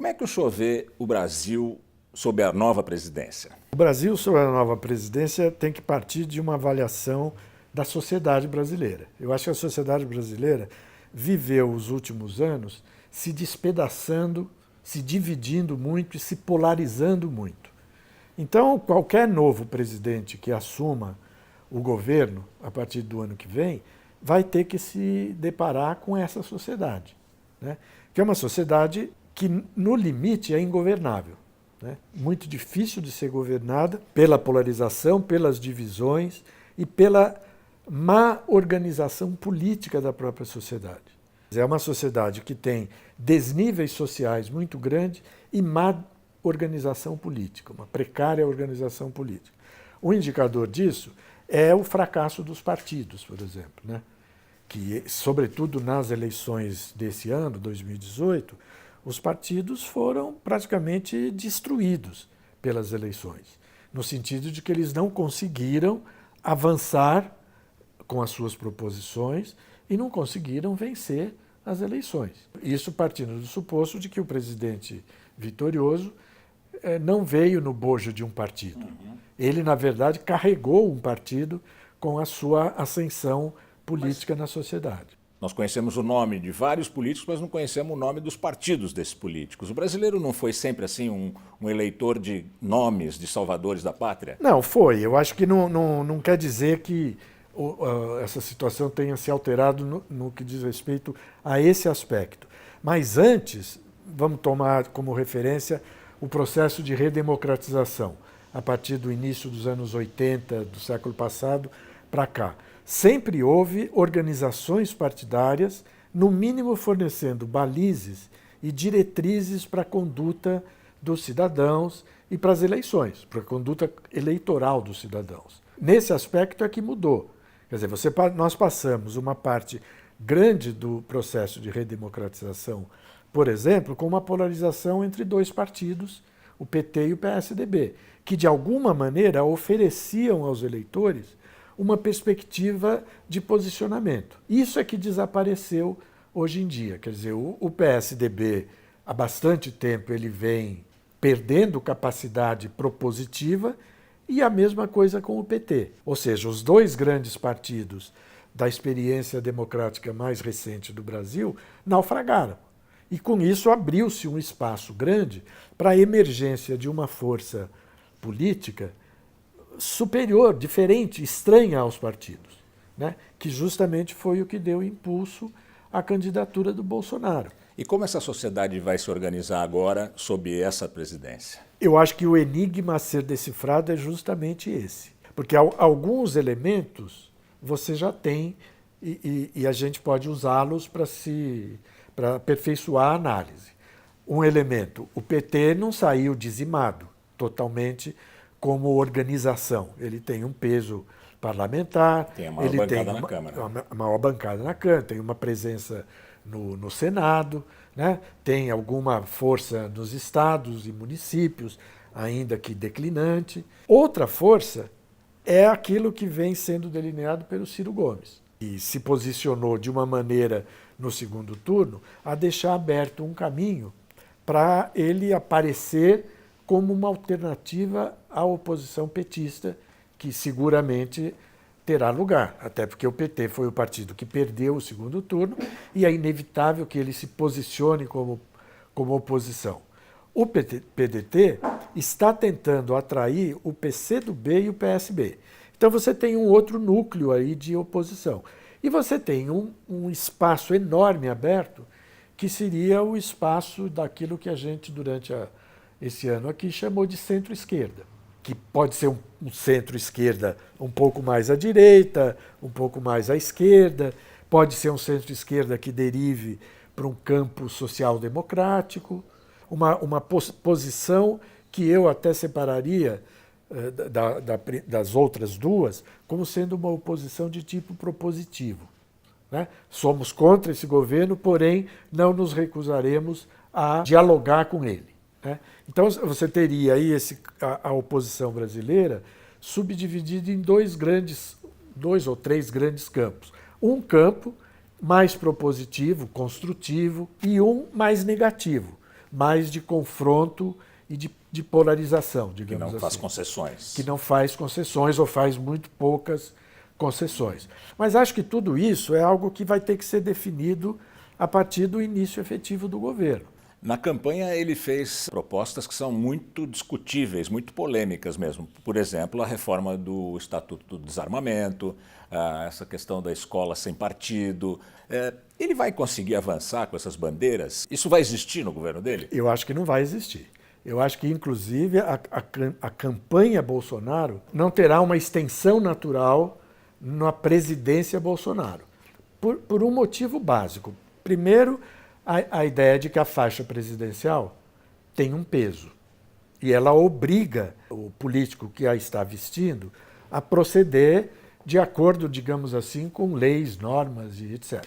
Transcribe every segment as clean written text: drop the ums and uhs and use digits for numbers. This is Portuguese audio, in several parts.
Como é que o senhor vê o Brasil sob a nova presidência? O Brasil, sob a nova presidência, tem que partir de uma avaliação da sociedade brasileira. Eu acho que a sociedade brasileira viveu os últimos anos se despedaçando, se dividindo muito e se polarizando muito. Então, qualquer novo presidente que assuma o governo a partir do ano que vem vai ter que se deparar com essa sociedade, né? Que é uma sociedade que, no limite, é ingovernável, né? Muito difícil de ser governada pela polarização, pelas divisões e pela má organização política da própria sociedade. É uma sociedade que tem desníveis sociais muito grandes e má organização política, uma precária organização política. Um indicador disso é o fracasso dos partidos, por exemplo, né? Que, sobretudo nas eleições desse ano, 2018, os partidos foram praticamente destruídos pelas eleições, no sentido de que eles não conseguiram avançar com as suas proposições e não conseguiram vencer as eleições. Isso partindo do suposto de que o presidente vitorioso não veio no bojo de um partido. Ele, na verdade, carregou um partido com a sua ascensão política na sociedade. Nós conhecemos o nome de vários políticos, mas não conhecemos o nome dos partidos desses políticos. O brasileiro não foi sempre assim um eleitor de nomes, de salvadores da pátria? Não, foi. Eu acho que não quer dizer que essa situação tenha se alterado no que diz respeito a esse aspecto. Mas antes, vamos tomar como referência o processo de redemocratização, a partir do início dos anos 80 do século passado para cá. Sempre houve organizações partidárias, no mínimo fornecendo balizes e diretrizes para a conduta dos cidadãos e para as eleições, para a conduta eleitoral dos cidadãos. Nesse aspecto é que mudou. Quer dizer, nós passamos uma parte grande do processo de redemocratização, por exemplo, com uma polarização entre dois partidos, o PT e o PSDB, que de alguma maneira ofereciam aos eleitores uma perspectiva de posicionamento. Isso é que desapareceu hoje em dia. Quer dizer, o PSDB, há bastante tempo, ele vem perdendo capacidade propositiva e a mesma coisa com o PT. Ou seja, os dois grandes partidos da experiência democrática mais recente do Brasil naufragaram. E com isso abriu-se um espaço grande para a emergência de uma força política superior, diferente, estranha aos partidos, né? Que justamente foi o que deu impulso à candidatura do Bolsonaro. E como essa sociedade vai se organizar agora sob essa presidência? Eu acho que o enigma a ser decifrado é justamente esse. Porque alguns elementos você já tem e a gente pode usá-los para aperfeiçoar a análise. Um elemento, o PT não saiu dizimado totalmente como organização. Ele tem um peso parlamentar, tem a maior bancada na Câmara. A maior bancada na Câmara, tem uma presença no Senado, né? Tem alguma força nos estados e municípios, ainda que declinante. Outra força é aquilo que vem sendo delineado pelo Ciro Gomes, e se posicionou de uma maneira no segundo turno a deixar aberto um caminho para ele aparecer como uma alternativa à oposição petista, que seguramente terá lugar, até porque o PT foi o partido que perdeu o segundo turno e é inevitável que ele se posicione como oposição. O PDT está tentando atrair o PCdoB e o PSB. Então você tem um outro núcleo aí de oposição. E você tem um espaço enorme aberto, que seria o espaço daquilo que a gente, durante esse ano aqui, chamou de centro-esquerda, que pode ser um centro-esquerda um pouco mais à direita, um pouco mais à esquerda, pode ser um centro-esquerda que derive para um campo social-democrático, uma posição que eu até separaria das outras duas como sendo uma oposição de tipo propositivo, né? Somos contra esse governo, porém não nos recusaremos a dialogar com ele, né? Então você teria aí a oposição brasileira subdividida em dois ou três grandes campos. Um campo mais propositivo, construtivo, e um mais negativo, mais de confronto e de polarização, Que digamos assim. não faz concessões. Que não faz concessões ou faz muito poucas concessões. Mas acho que tudo isso é algo que vai ter que ser definido a partir do início efetivo do governo. Na campanha ele fez propostas que são muito discutíveis, muito polêmicas mesmo. Por exemplo, a reforma do Estatuto do Desarmamento, essa questão da escola sem partido. Ele vai conseguir avançar com essas bandeiras? Isso vai existir no governo dele? Eu acho que não vai existir. Eu acho que, inclusive, a campanha Bolsonaro não terá uma extensão natural na presidência Bolsonaro. Por um motivo básico. Primeiro, a ideia de que a faixa presidencial tem um peso. E ela obriga o político que a está vestindo a proceder de acordo, digamos assim, com leis, normas e etc.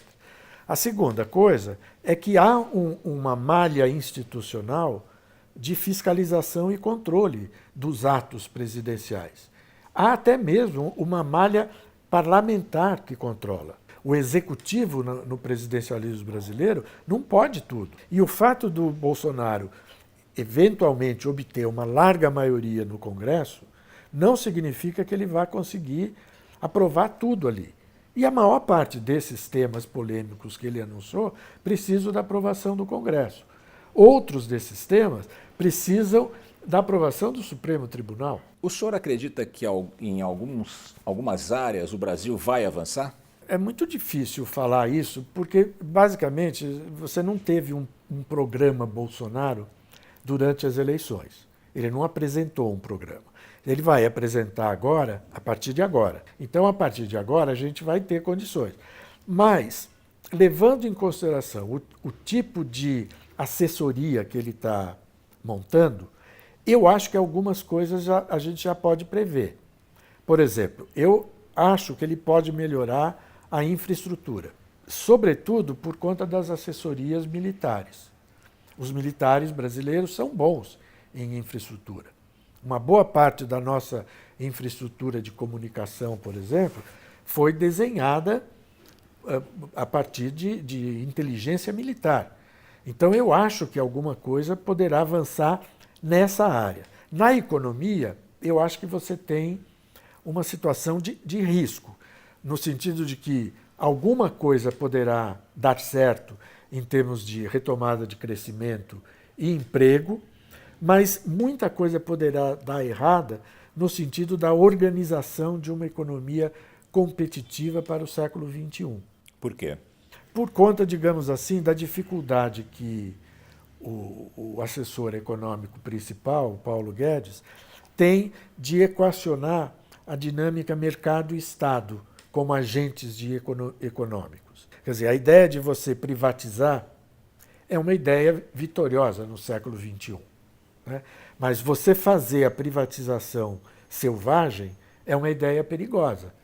A segunda coisa é que há uma malha institucional de fiscalização e controle dos atos presidenciais. Há até mesmo uma malha parlamentar que controla. O executivo no presidencialismo brasileiro não pode tudo. E o fato do Bolsonaro eventualmente obter uma larga maioria no Congresso não significa que ele vá conseguir aprovar tudo ali. E a maior parte desses temas polêmicos que ele anunciou precisam da aprovação do Congresso. Outros desses temas precisam da aprovação do Supremo Tribunal. O senhor acredita que em algumas áreas o Brasil vai avançar? É muito difícil falar isso, porque, basicamente, você não teve um programa Bolsonaro durante as eleições. Ele não apresentou um programa. Ele vai apresentar agora, a partir de agora. Então, a partir de agora, a gente vai ter condições. Mas, levando em consideração o tipo de assessoria que ele está montando, eu acho que algumas coisas a gente já pode prever. Por exemplo, eu acho que ele pode melhorar a infraestrutura, sobretudo por conta das assessorias militares. Os militares brasileiros são bons em infraestrutura. Uma boa parte da nossa infraestrutura de comunicação, por exemplo, foi desenhada a partir de inteligência militar. Então, eu acho que alguma coisa poderá avançar nessa área. Na economia, eu acho que você tem uma situação de risco, no sentido de que alguma coisa poderá dar certo em termos de retomada de crescimento e emprego, mas muita coisa poderá dar errada no sentido da organização de uma economia competitiva para o século XXI. Por quê? Por conta, digamos assim, da dificuldade que o assessor econômico principal, o Paulo Guedes, tem de equacionar a dinâmica mercado-estado como agentes econômicos. Quer dizer, a ideia de você privatizar é uma ideia vitoriosa no século XXI. Né? Mas você fazer a privatização selvagem é uma ideia perigosa,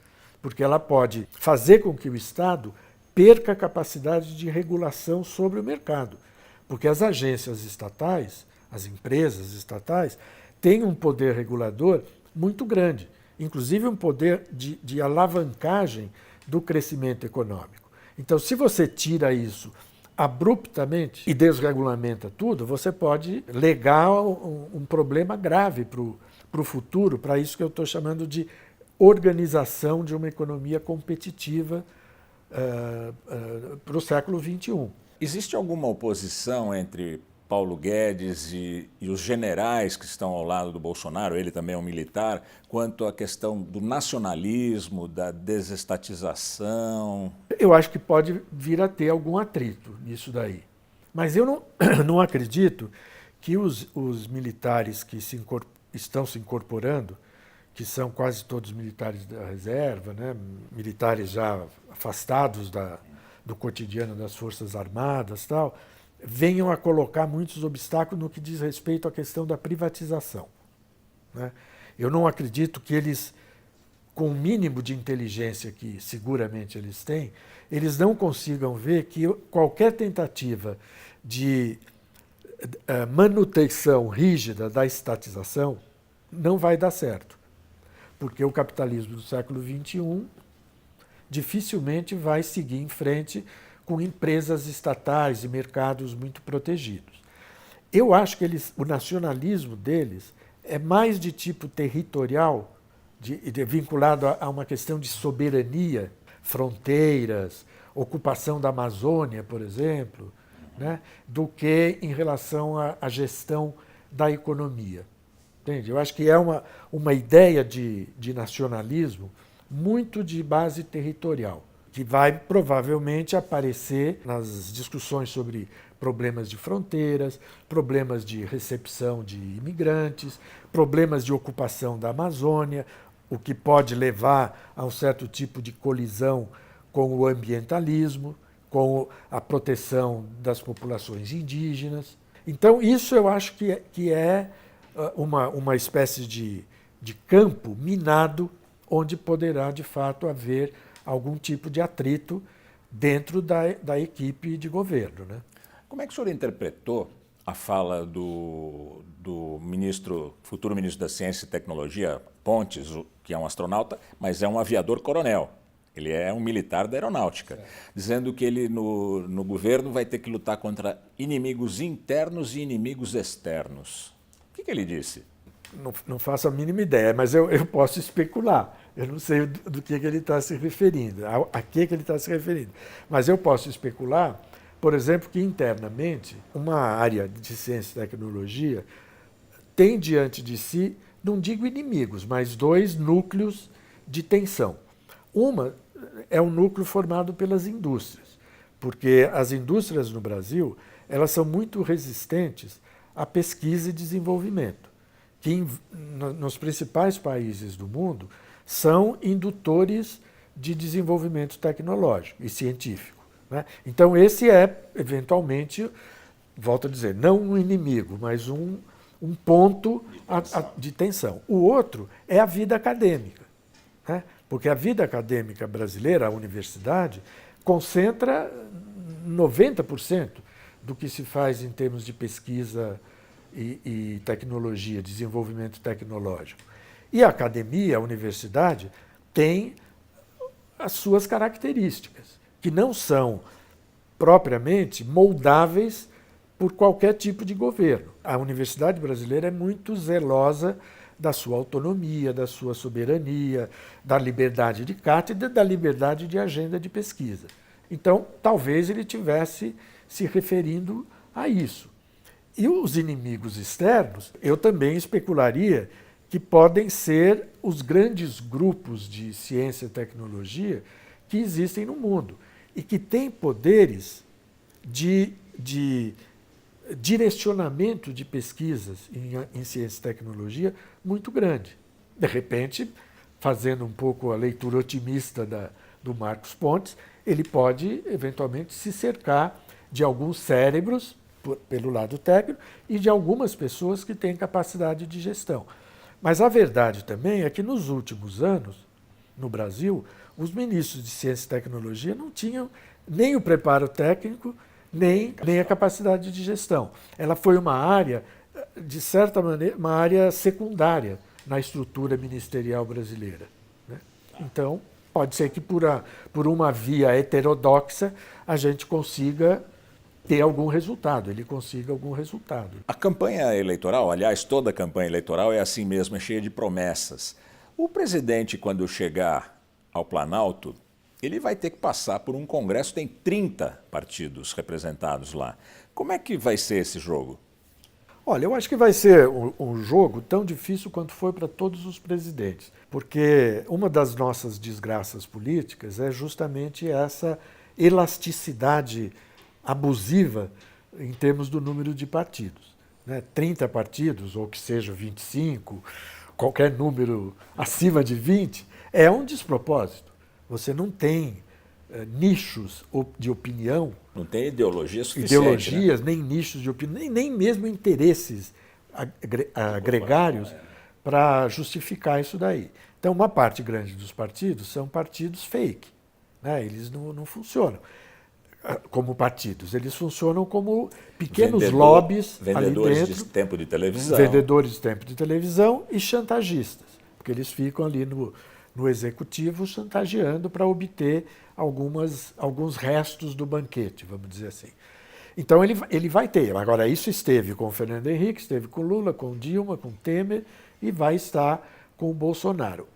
porque ela pode fazer com que o Estado perca a capacidade de regulação sobre o mercado, porque as agências estatais, as empresas estatais, têm um poder regulador muito grande, inclusive um poder de alavancagem do crescimento econômico. Então, se você tira isso abruptamente e desregulamenta tudo, você pode legar um problema grave para o futuro, para isso que eu estou chamando de organização de uma economia competitiva para o século XXI. Existe alguma oposição entre Paulo Guedes e os generais que estão ao lado do Bolsonaro, ele também é um militar, quanto à questão do nacionalismo, da desestatização? Eu acho que pode vir a ter algum atrito nisso daí. Mas eu não acredito que os militares que estão se incorporando, que são quase todos militares da reserva, né, militares já afastados do cotidiano das Forças Armadas, tal, venham a colocar muitos obstáculos no que diz respeito à questão da privatização. Né? Eu não acredito que eles, com o mínimo de inteligência que seguramente eles têm, eles não consigam ver que qualquer tentativa de manutenção rígida da estatização não vai dar certo. Porque o capitalismo do século XXI dificilmente vai seguir em frente com empresas estatais e mercados muito protegidos. Eu acho que o nacionalismo deles é mais de tipo territorial, vinculado a uma questão de soberania, fronteiras, ocupação da Amazônia, por exemplo, né, do que em relação à gestão da economia. Entende? Eu acho que é uma ideia de nacionalismo muito de base territorial, que vai provavelmente aparecer nas discussões sobre problemas de fronteiras, problemas de recepção de imigrantes, problemas de ocupação da Amazônia, o que pode levar a um certo tipo de colisão com o ambientalismo, com a proteção das populações indígenas. Então, isso eu acho que é uma espécie de campo minado onde poderá, de fato, haver algum tipo de atrito dentro da equipe de governo, né? Como é que o senhor interpretou a fala do futuro ministro da Ciência e Tecnologia, Pontes, que é um astronauta, mas é um aviador coronel? Ele é um militar da aeronáutica, dizendo que ele no governo vai ter que lutar contra inimigos internos e inimigos externos. O que ele disse? Não faço a mínima ideia, mas eu posso especular. Eu não sei do que ele está se referindo, a que ele está se referindo. Mas eu posso especular, por exemplo, que internamente uma área de ciência e tecnologia tem diante de si, não digo inimigos, mas dois núcleos de tensão. Uma é um núcleo formado pelas indústrias, porque as indústrias no Brasil elas são muito resistentes à pesquisa e desenvolvimento, que nos principais países do mundo são indutores de desenvolvimento tecnológico e científico, né? Então esse é, eventualmente, volto a dizer, não um inimigo, mas um ponto de tensão. O outro é a vida acadêmica, né? Porque a vida acadêmica brasileira, a universidade, concentra 90% do que se faz em termos de pesquisa e tecnologia, desenvolvimento tecnológico. E a academia, a universidade, tem as suas características, que não são propriamente moldáveis por qualquer tipo de governo. A universidade brasileira é muito zelosa da sua autonomia, da sua soberania, da liberdade de cátedra, da liberdade de agenda de pesquisa. Então, talvez ele estivesse se referindo a isso. E os inimigos externos, eu também especularia que podem ser os grandes grupos de ciência e tecnologia que existem no mundo e que têm poderes de direcionamento de pesquisas em ciência e tecnologia muito grande. De repente, fazendo um pouco a leitura otimista do Marcos Pontes, ele pode, eventualmente, se cercar de alguns cérebros, pelo lado técnico, e de algumas pessoas que têm capacidade de gestão. Mas a verdade também é que, nos últimos anos, no Brasil, os ministros de ciência e tecnologia não tinham nem o preparo técnico, nem a capacidade de gestão. Ela foi uma área, de certa maneira, uma área secundária na estrutura ministerial brasileira, né? Então, pode ser que por uma via heterodoxa a gente consiga ter algum resultado, ele consiga algum resultado. A campanha eleitoral, aliás, toda a campanha eleitoral é assim mesmo, é cheia de promessas. O presidente, quando chegar ao Planalto, ele vai ter que passar por um congresso, tem 30 partidos representados lá. Como é que vai ser esse jogo? Olha, eu acho que vai ser um jogo tão difícil quanto foi para todos os presidentes, porque uma das nossas desgraças políticas é justamente essa elasticidade abusiva em termos do número de partidos, né? 30 partidos, ou que seja 25, qualquer número acima de 20, é um despropósito. Você não tem nichos de opinião. Não tem ideologia suficiente. Ideologias, né? Nem nichos de opinião, nem mesmo interesses gregários para justificar isso daí. Então, uma parte grande dos partidos são partidos fake, né? Eles não funcionam como partidos, eles funcionam como pequenos lobbies vendedores ali dentro, de tempo de televisão. Vendedores de tempo de televisão e chantagistas, porque eles ficam ali no executivo chantageando para obter alguns restos do banquete, vamos dizer assim. Então ele vai ter. Agora, isso esteve com o Fernando Henrique, esteve com Lula, com Dilma, com Temer e vai estar com o Bolsonaro.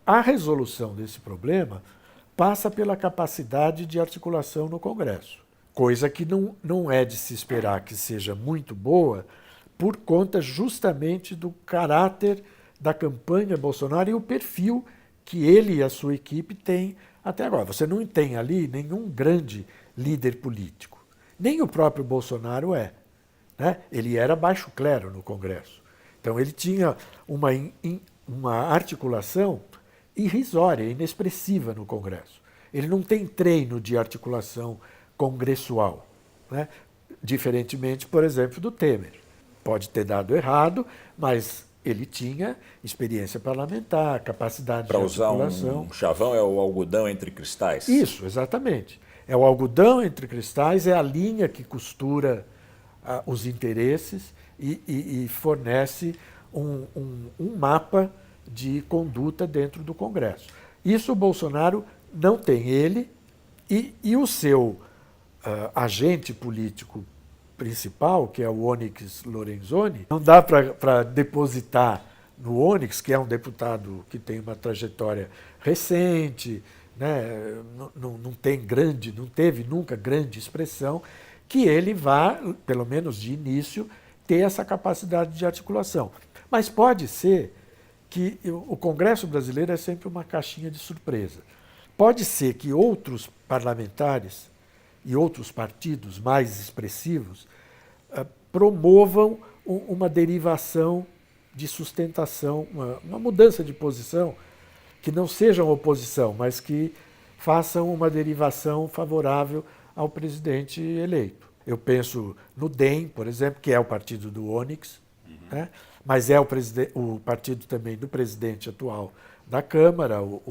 A resolução desse problema passa pela capacidade de articulação no Congresso, coisa que não é de se esperar que seja muito boa por conta justamente do caráter da campanha Bolsonaro e o perfil que ele e a sua equipe têm até agora. Você não tem ali nenhum grande líder político. Nem o próprio Bolsonaro é. Né? Ele era baixo clero no Congresso. Então ele tinha uma articulação irrisória, inexpressiva no Congresso. Ele não tem treino de articulação congressual, né? Diferentemente, por exemplo, do Temer. Pode ter dado errado, mas ele tinha experiência parlamentar, capacidade de articulação. Para usar um chavão, é o algodão entre cristais. Isso, exatamente. É o algodão entre cristais, é a linha que costura os interesses e fornece um mapa de conduta dentro do Congresso. Isso o Bolsonaro não tem. Ele e o seu agente político principal, que é o Onyx Lorenzoni, não dá para depositar no Onyx, que é um deputado que tem uma trajetória recente, né, não teve nunca grande expressão, que ele vá, pelo menos de início, ter essa capacidade de articulação. Mas pode ser que o Congresso brasileiro é sempre uma caixinha de surpresa. Pode ser que outros parlamentares e outros partidos mais expressivos promovam uma derivação de sustentação, uma mudança de posição, que não sejam oposição, mas que façam uma derivação favorável ao presidente eleito. Eu penso no DEM, por exemplo, que é o partido do Onyx, né? Mas é o partido também do presidente atual da Câmara, o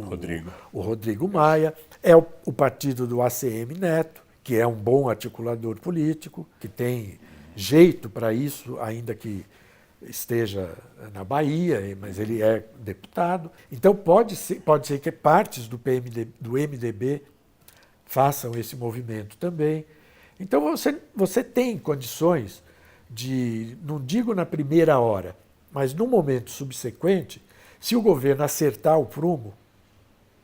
Rodrigo Maia, é o partido do ACM Neto, que é um bom articulador político, que tem jeito para isso, ainda que esteja na Bahia, mas ele é deputado. Então pode ser que partes do MDB façam esse movimento também. Então você tem condições de, não digo na primeira hora, mas no momento subsequente, se o governo acertar o prumo,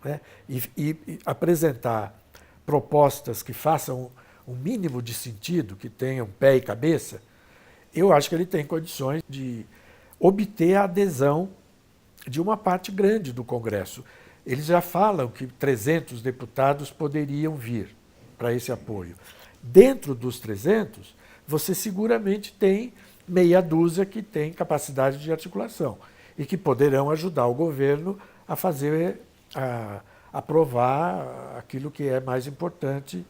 né, e apresentar propostas que façam um mínimo de sentido, que tenham pé e cabeça, eu acho que ele tem condições de obter a adesão de uma parte grande do Congresso. Eles já falam que 300 deputados poderiam vir para esse apoio. Dentro dos 300, você seguramente tem meia dúzia que tem capacidade de articulação e que poderão ajudar o governo a aprovar aquilo que é mais importante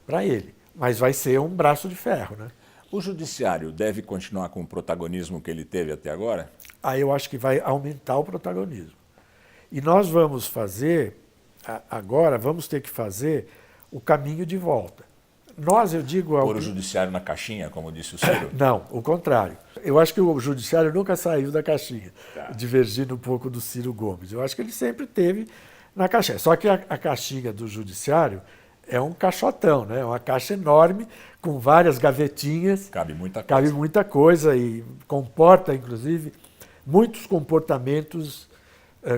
para ele. Mas vai ser um braço de ferro, né? O judiciário deve continuar com o protagonismo que ele teve até agora? Eu acho que vai aumentar o protagonismo. E nós vamos fazer, agora, vamos ter que fazer o caminho de volta. Eu digo... Pôr o judiciário na caixinha, como disse o Ciro? Não, o contrário. Eu acho que o judiciário nunca saiu da caixinha, divergindo um pouco do Ciro Gomes. Eu acho que ele sempre esteve na caixinha. Só que a caixinha do judiciário é um caixotão, né? É uma caixa enorme, com várias gavetinhas. Cabe muita coisa. Cabe muita coisa e comporta, inclusive, muitos comportamentos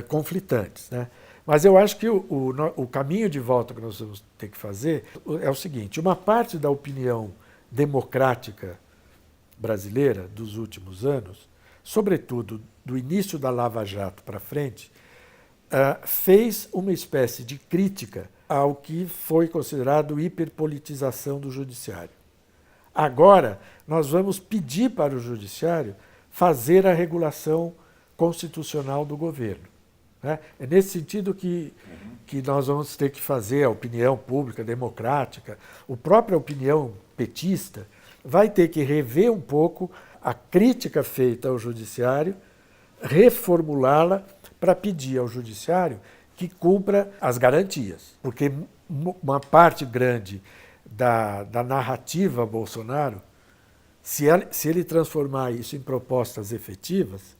conflitantes, né? Mas eu acho que o caminho de volta que nós vamos ter que fazer é o seguinte: uma parte da opinião democrática brasileira dos últimos anos, sobretudo do início da Lava Jato para frente, fez uma espécie de crítica ao que foi considerado hiperpolitização do judiciário. Agora, nós vamos pedir para o judiciário fazer a regulação constitucional do governo. É nesse sentido que nós vamos ter que fazer a opinião pública democrática, a própria opinião petista vai ter que rever um pouco a crítica feita ao judiciário, reformulá-la para pedir ao judiciário que cumpra as garantias. Porque uma parte grande da narrativa Bolsonaro, se ele transformar isso em propostas efetivas,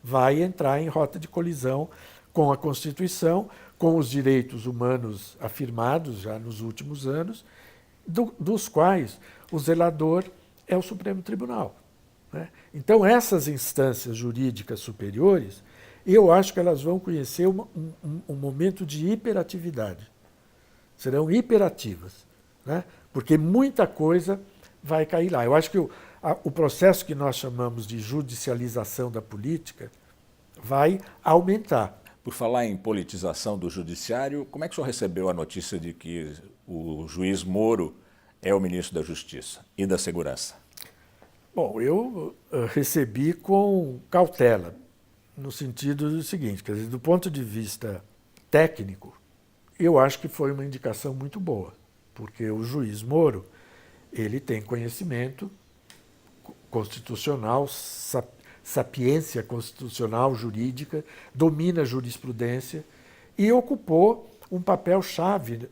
vai entrar em rota de colisão com a Constituição, com os direitos humanos afirmados já nos últimos anos dos quais o zelador é o Supremo Tribunal, né? Então, essas instâncias jurídicas superiores, eu acho que elas vão conhecer um momento de hiperatividade. Serão hiperativas, né? Porque muita coisa vai cair lá. Eu acho que o processo que nós chamamos de judicialização da política vai aumentar. Por falar em politização do judiciário, como é que o senhor recebeu a notícia de que o juiz Moro é o ministro da Justiça e da Segurança? Bom, eu recebi com cautela, no sentido do seguinte, quer dizer, do ponto de vista técnico, eu acho que foi uma indicação muito boa, porque o juiz Moro, ele tem conhecimento constitucional, sapiência constitucional, jurídica, domina a jurisprudência e ocupou um papel chave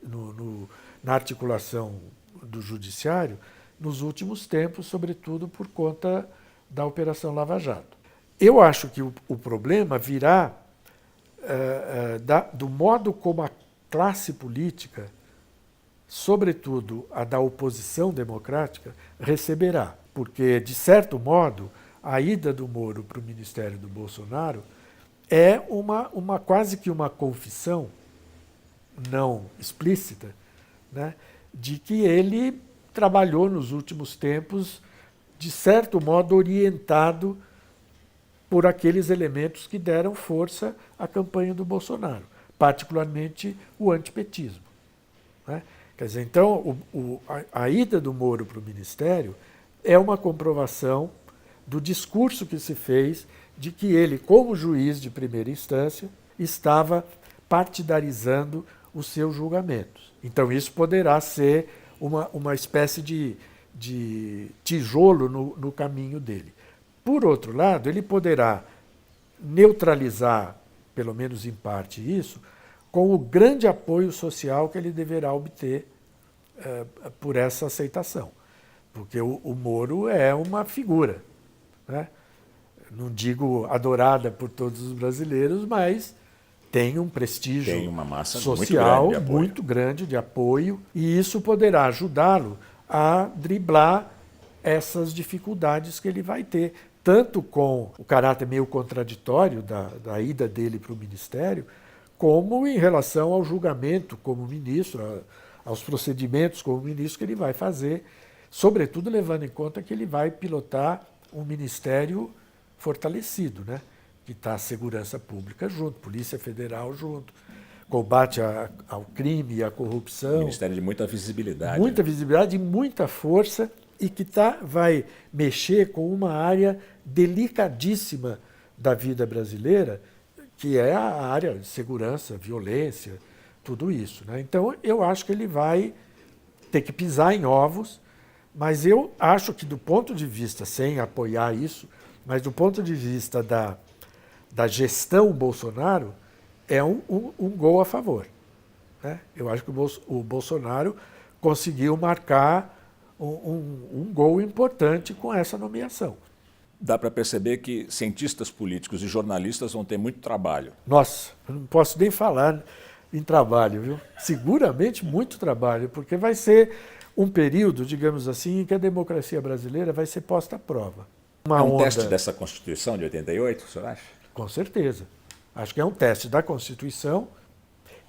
na articulação do judiciário nos últimos tempos, sobretudo por conta da Operação Lava Jato. Eu acho que o problema virá do modo como a classe política, sobretudo a da oposição democrática, receberá. Porque, de certo modo, a ida do Moro para o ministério do Bolsonaro é quase que uma confissão, não explícita, né, de que ele trabalhou nos últimos tempos, de certo modo, orientado por aqueles elementos que deram força à campanha do Bolsonaro, particularmente o antipetismo, né? Quer dizer, então, a ida do Moro para o ministério é uma comprovação do discurso que se fez de que ele, como juiz de primeira instância, estava partidarizando os seus julgamentos. Então, isso poderá ser uma espécie de tijolo no caminho dele. Por outro lado, ele poderá neutralizar, pelo menos em parte, isso, com o grande apoio social que ele deverá obter por essa aceitação. Porque o Moro é uma figura, né? Não digo adorada por todos os brasileiros, mas tem um prestígio tem uma massa social muito grande de apoio, e isso poderá ajudá-lo a driblar essas dificuldades que ele vai ter, tanto com o caráter meio contraditório da ida dele para o ministério, como em relação ao julgamento como ministro, aos procedimentos como ministro que ele vai fazer, sobretudo levando em conta que ele vai pilotar um ministério fortalecido, né? Que está a segurança pública junto, Polícia Federal junto, combate ao crime e à corrupção. Ministério de muita visibilidade. Muita visibilidade e muita força, e que vai mexer com uma área delicadíssima da vida brasileira, que é a área de segurança, violência, tudo isso, né? Então, eu acho que ele vai ter que pisar em ovos, mas eu acho que, do ponto de vista, sem apoiar isso, mas do ponto de vista da gestão Bolsonaro, é um gol a favor, né? Eu acho que o Bolsonaro conseguiu marcar um gol importante com essa nomeação. Dá para perceber que cientistas políticos e jornalistas vão ter muito trabalho. Nossa, eu não posso nem falar em trabalho, viu? Seguramente muito trabalho, porque vai ser um período, digamos assim, em que a democracia brasileira vai ser posta à prova. Um teste dessa Constituição de 88, o senhor acha? Com certeza. Acho que é um teste da Constituição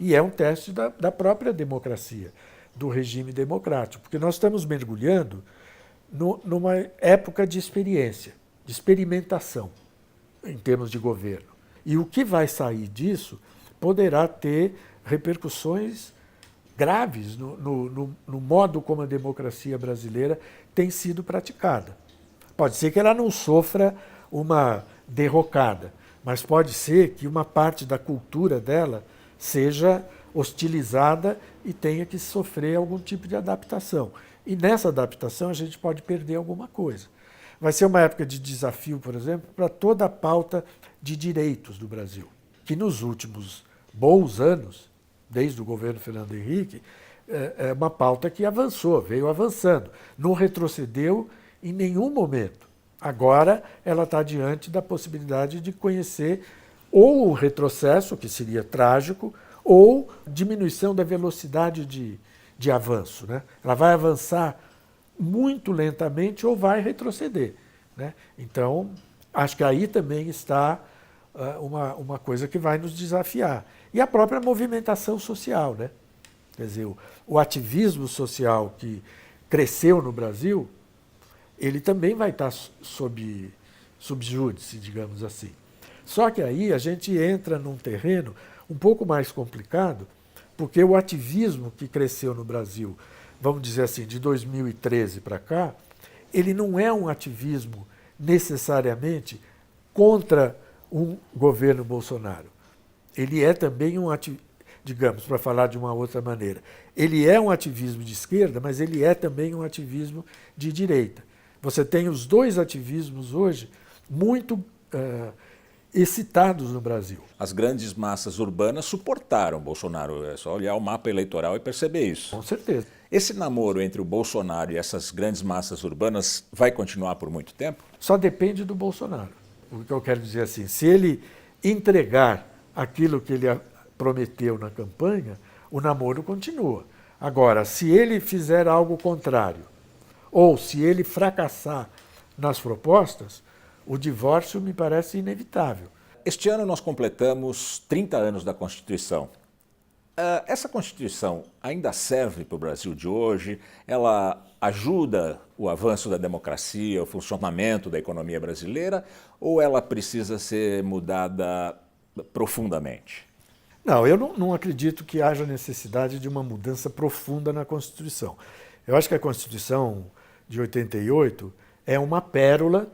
e é um teste da própria democracia, do regime democrático, porque nós estamos mergulhando numa época de experiência, de experimentação em termos de governo. E o que vai sair disso poderá ter repercussões graves no modo como a democracia brasileira tem sido praticada. Pode ser que ela não sofra uma derrocada, mas pode ser que uma parte da cultura dela seja hostilizada e tenha que sofrer algum tipo de adaptação. E nessa adaptação a gente pode perder alguma coisa. Vai ser uma época de desafio, por exemplo, para toda a pauta de direitos do Brasil, que nos últimos bons anos, desde o governo Fernando Henrique, é uma pauta que avançou, veio avançando, não retrocedeu em nenhum momento. Agora ela está diante da possibilidade de conhecer ou o retrocesso, que seria trágico, ou diminuição da velocidade de avanço, né? Ela vai avançar muito lentamente ou vai retroceder, né? Então, acho que aí também está uma coisa que vai nos desafiar. E a própria movimentação social, né? Quer dizer, o ativismo social que cresceu no Brasil, ele também vai estar sob júdice, digamos assim. Só que aí a gente entra num terreno um pouco mais complicado, porque o ativismo que cresceu no Brasil, vamos dizer assim, de 2013 para cá, ele não é um ativismo necessariamente contra um governo Bolsonaro. Ele é também um ativismo, digamos, para falar de uma outra maneira, ele é um ativismo de esquerda, mas ele é também um ativismo de direita. Você tem os dois ativismos hoje muito excitados no Brasil. As grandes massas urbanas suportaram Bolsonaro. É só olhar o mapa eleitoral e perceber isso. Com certeza. Esse namoro entre o Bolsonaro e essas grandes massas urbanas vai continuar por muito tempo? Só depende do Bolsonaro. O que eu quero dizer assim, se ele entregar aquilo que ele prometeu na campanha, o namoro continua. Agora, se ele fizer algo contrário, ou se ele fracassar nas propostas, o divórcio me parece inevitável. Este ano nós completamos 30 anos da Constituição. Essa Constituição ainda serve para o Brasil de hoje? Ela ajuda o avanço da democracia, o funcionamento da economia brasileira, ou ela precisa ser mudada profundamente? Não, eu não acredito que haja necessidade de uma mudança profunda na Constituição. Eu acho que a Constituição de 88 é uma pérola,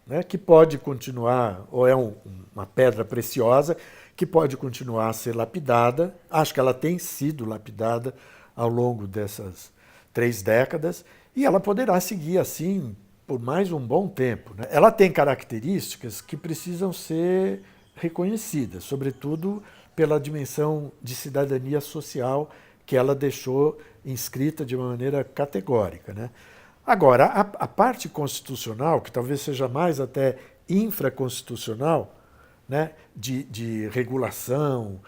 né, que pode continuar, ou é uma pedra preciosa, que pode continuar a ser lapidada. Acho que ela tem sido lapidada ao longo dessas 3 décadas e ela poderá seguir assim por mais um bom tempo, né? Ela tem características que precisam ser reconhecidas, sobretudo pela dimensão de cidadania social que ela deixou inscrita de uma maneira categórica, né? Agora, a parte constitucional, que talvez seja mais até infraconstitucional, né, de regulação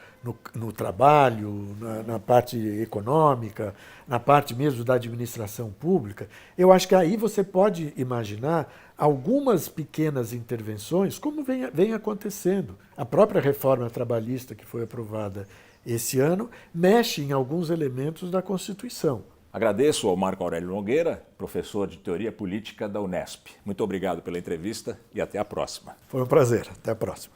no trabalho, na parte econômica, na parte mesmo da administração pública, eu acho que aí você pode imaginar algumas pequenas intervenções, como vem acontecendo. A própria reforma trabalhista que foi aprovada esse ano mexe em alguns elementos da Constituição. Agradeço ao Marco Aurélio Nogueira, professor de Teoria Política da Unesp. Muito obrigado pela entrevista e até a próxima. Foi um prazer. Até a próxima.